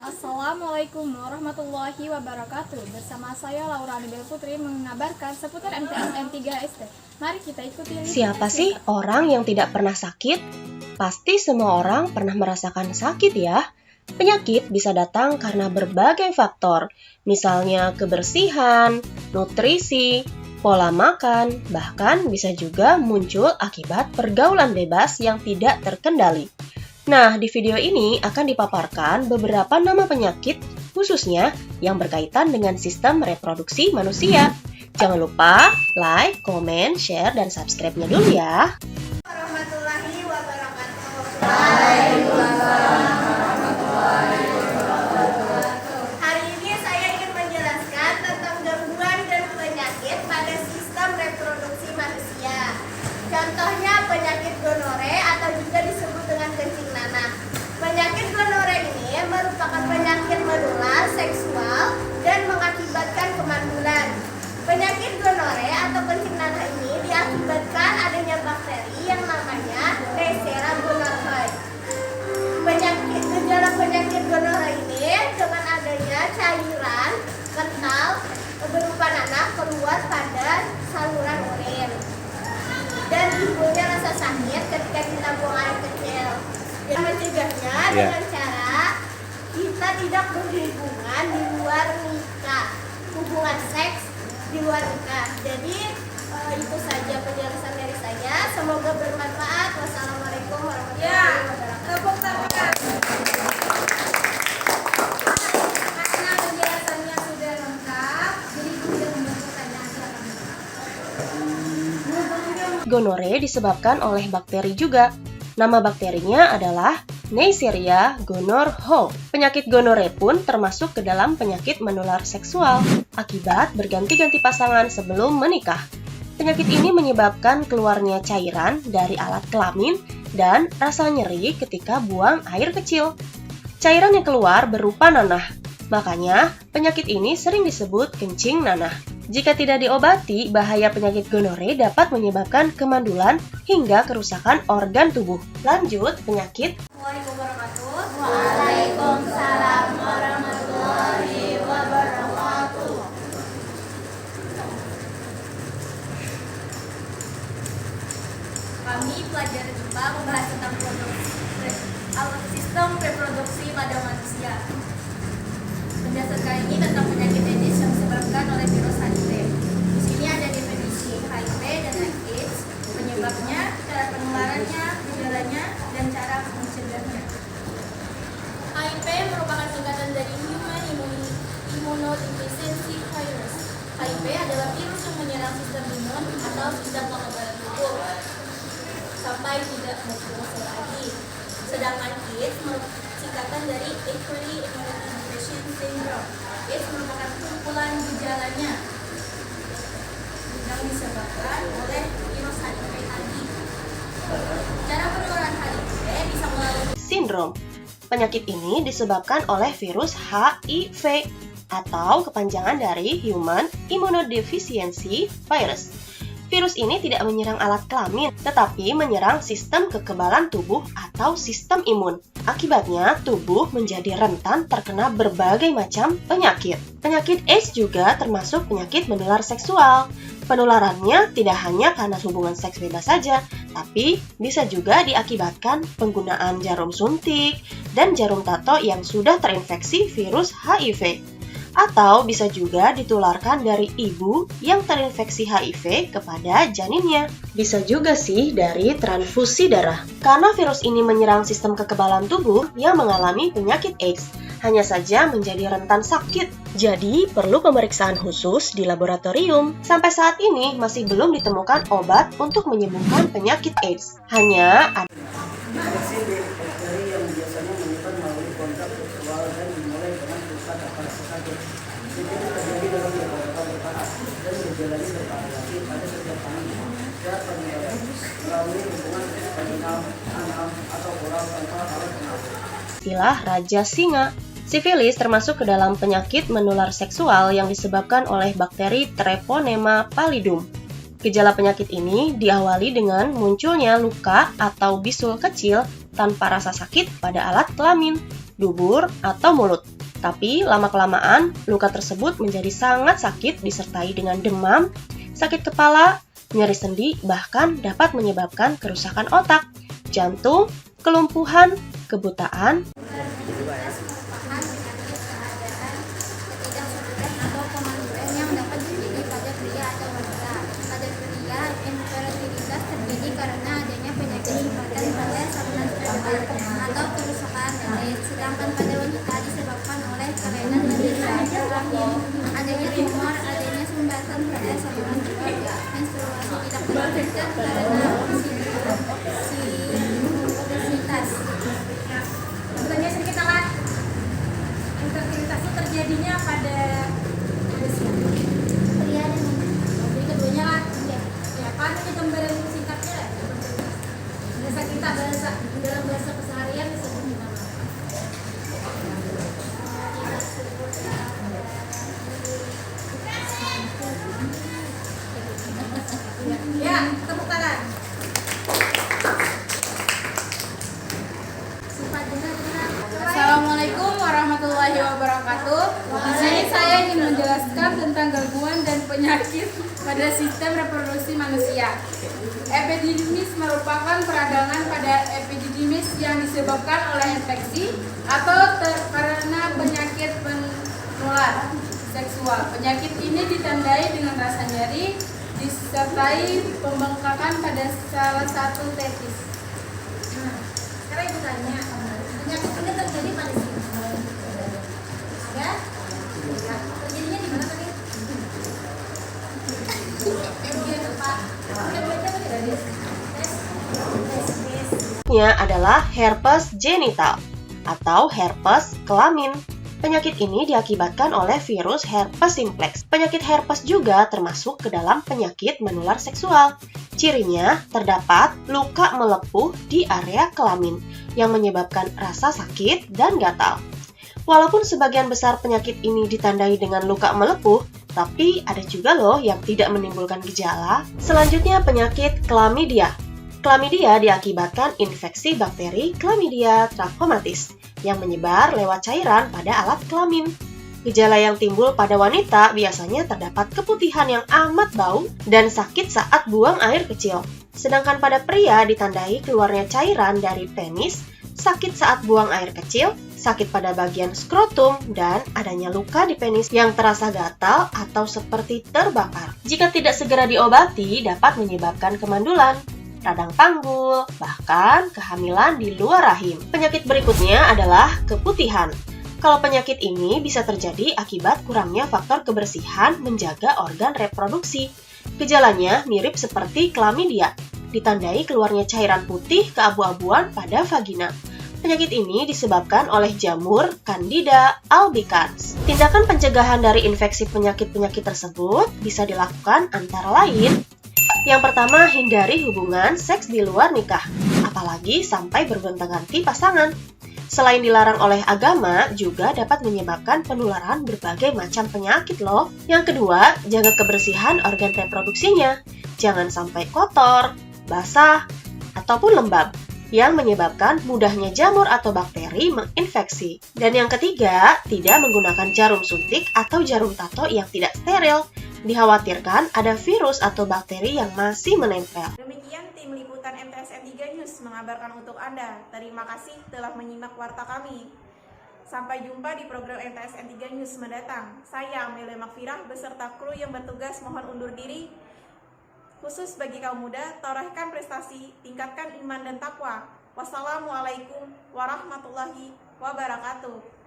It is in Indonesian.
Assalamualaikum warahmatullahi wabarakatuh. Bersama saya Laura Anibel Putri mengabarkan seputar MTSN 3ST. Mari kita ikuti. Siapa sih orang yang tidak pernah sakit? Pasti semua orang pernah merasakan sakit ya. Penyakit bisa datang karena berbagai faktor, misalnya kebersihan, nutrisi, pola makan, bahkan bisa juga muncul akibat pergaulan bebas yang tidak terkendali. Nah, di video ini akan dipaparkan beberapa nama penyakit, khususnya yang berkaitan dengan sistem reproduksi manusia. Jangan lupa like, comment, share, dan subscribe-nya dulu ya. Warahmatullahi wabarakatuh. Hari ini saya ingin menjelaskan tentang gangguan dan penyakit pada sistem reproduksi manusia. Contohnya penyakit gonore atau juga disebut dengan kencing nanah. Penyakit gonore ini merupakan penyakit menular seksual dan mengakibatkan kemandulan. Penyakit gonore atau kencing nanah ini diakibatkan adanya bakteri yang namanya Neisseria gonorrhoeae. Gejala penyakit gonore ini dengan adanya cairan kental berupa nanah keluar pada saluran urin dan timbulnya rasa sakit ketika kita buang air kecil. Dan mencegahnya dengan cara kita tidak berhubungan di luar nikah, hubungan seks di luar nikah. Jadi itu saja penjelasan dari saya. Semoga bermanfaat. Wassalamualaikum warahmatullahi wabarakatuh. Karena penjelasannya sudah lengkap, jadi tidak membantu pertanyaan silakan. Gonore disebabkan oleh bakteri juga. Nama bakterinya adalah Neisseria gonorrhoeae. Penyakit gonore pun termasuk ke dalam penyakit menular seksual akibat berganti-ganti pasangan sebelum menikah. Penyakit ini menyebabkan keluarnya cairan dari alat kelamin dan rasa nyeri ketika buang air kecil. Cairan yang keluar berupa nanah. Makanya, penyakit ini sering disebut kencing nanah. Jika tidak diobati, bahaya penyakit gonore dapat menyebabkan kemandulan hingga kerusakan organ tubuh. Lanjut, penyakit Assalamualaikum warahmatullahi wabarakatuh. Waalaikumsalam warahmatullahi wabarakatuh. Kami pelajar IPA membahas tentang sistem reproduksi pada manusia. Penjelasan kali ini tentang penyakit AIDS yang disebabkan oleh virus HIV. Di sini ada definisi HIV dan AIDS, penyebabnya, cara penularannya, gejalanya, dan cara mencegahnya. HIV merupakan singkatan dari Human Immunodeficiency Virus. HIV adalah virus yang menyerang sistem imun atau sistem kekebalan tubuh sampai tidak berfungsi lagi. Sedangkan AIDS merupakan singkatan dari Acute Immunodeficiency Syndrome. AIDS merupakan kumpulan gejalanya yang disebabkan oleh virus HIV tadi. Cara penularan HIV bisa melalui sindrom. Penyakit ini disebabkan oleh virus HIV atau kepanjangan dari Human Immunodeficiency Virus. Virus ini tidak menyerang alat kelamin, tetapi menyerang sistem kekebalan tubuh atau sistem imun. Akibatnya, tubuh menjadi rentan terkena berbagai macam penyakit. Penyakit AIDS juga termasuk penyakit menular seksual. Penularannya tidak hanya karena hubungan seks bebas saja, tapi bisa juga diakibatkan penggunaan jarum suntik dan jarum tato yang sudah terinfeksi virus HIV. Atau bisa juga ditularkan dari ibu yang terinfeksi HIV kepada janinnya. Bisa juga sih dari transfusi darah. Karena virus ini menyerang sistem kekebalan tubuh yang mengalami penyakit AIDS, hanya saja menjadi rentan sakit. Jadi, perlu pemeriksaan khusus di laboratorium. Sampai saat ini masih belum ditemukan obat untuk menyembuhkan penyakit AIDS. Hanya ada Infeksi bakteri yang biasanya menyebar melalui kontak seksual dan dimulai dengan pusat atau sakit. Ini terjadi dalam beberapa tahap dan gejalanya bervariasi pada setiap tangan dan penularan melalui hubungan seks vaginal, anal, atau oral tanpa alat pengaman. istilah Raja Singa. Sifilis termasuk ke dalam penyakit menular seksual yang disebabkan oleh bakteri Treponema pallidum. Gejala penyakit ini diawali dengan munculnya luka atau bisul kecil tanpa rasa sakit pada alat kelamin. dubur, atau mulut. Tapi lama-kelamaan, luka tersebut menjadi sangat sakit disertai dengan demam, sakit kepala, nyeri sendi, bahkan dapat menyebabkan kerusakan otak, jantung, kelumpuhan, kebutaan, atau kemanduran yang dapat terjadi pada pria atau wanita. Pada pria, infertilitas terjadi karena adanya penyakit sumbatan pada saluran sperma atau kerusakan urin. Sedangkan pada wanita disebabkan oleh kelainan pada rahim, adanya tumor, adanya sumbatan pada saluran sperma. Menstruasi tidak terjadi karena obesitas. Sebenarnya sedikit alat. Infertilitas itu terjadinya pada usia Pria dan wanita. jadi keduanya lah. Ya, apa aja gambaran singkatnya? Bahasa kita dalam bahasa keseharian disebut gimana? Ya, tepuk tangan. Sifat general. Assalamualaikum warahmatullahi wabarakatuh. Di sini saya ingin menjelaskan tentang gangguan dan penyakit pada sistem reproduksi manusia. Epididymis merupakan peradangan pada epididymis yang disebabkan oleh infeksi atau karena penyakit penular seksual. Penyakit ini ditandai dengan rasa nyeri disertai pembengkakan pada salah satu testis. Nah, sekarang ibu tanya, penyakit ini terjadi pada siapa? Ada? Ya, terjadinya di mana tadi? Bagian apa? Udah baca tadi? nya adalah herpes genital atau herpes kelamin. Penyakit ini diakibatkan oleh virus herpes simplex. Penyakit herpes juga termasuk ke dalam penyakit menular seksual. Cirinya terdapat luka melepuh di area kelamin yang menyebabkan rasa sakit dan gatal. Walaupun sebagian besar penyakit ini ditandai dengan luka melepuh, tapi ada juga loh yang tidak menimbulkan gejala. Selanjutnya penyakit chlamydia. Chlamydia diakibatkan infeksi bakteri Chlamydia trachomatis yang menyebar lewat cairan pada alat kelamin. Gejala yang timbul pada wanita biasanya terdapat keputihan yang amat bau dan sakit saat buang air kecil. Sedangkan pada pria ditandai keluarnya cairan dari penis, sakit saat buang air kecil, sakit pada bagian skrotum, dan adanya luka di penis yang terasa gatal atau seperti terbakar. Jika tidak segera diobati, dapat menyebabkan kemandulan, radang panggul, bahkan kehamilan di luar rahim. Penyakit berikutnya adalah keputihan. Kalau penyakit ini bisa terjadi akibat kurangnya faktor kebersihan menjaga organ reproduksi. Gejalanya mirip seperti chlamydia, ditandai keluarnya cairan putih keabu-abuan pada vagina. Penyakit ini disebabkan oleh jamur Candida albicans. Tindakan pencegahan dari infeksi penyakit-penyakit tersebut bisa dilakukan antara lain: yang pertama, hindari hubungan seks di luar nikah, apalagi sampai bergonta-ganti pasangan. Selain dilarang oleh agama, juga dapat menyebabkan penularan berbagai macam penyakit loh. Yang kedua, jaga kebersihan organ reproduksinya. Jangan sampai kotor, basah, ataupun lembab, yang menyebabkan mudahnya jamur atau bakteri menginfeksi. Dan yang ketiga, tidak menggunakan jarum suntik atau jarum tato yang tidak steril. Dikhawatirkan ada virus atau bakteri yang masih menempel. Demikian tim liputan MTSN 3 News mengabarkan untuk Anda. Terima kasih telah menyimak warta kami. Sampai jumpa di program MTSN 3 News mendatang. Saya Amelia Makfirah beserta kru yang bertugas mohon undur diri. Khusus bagi kaum muda, torehkan prestasi, tingkatkan iman dan takwa. Wassalamualaikum warahmatullahi wabarakatuh.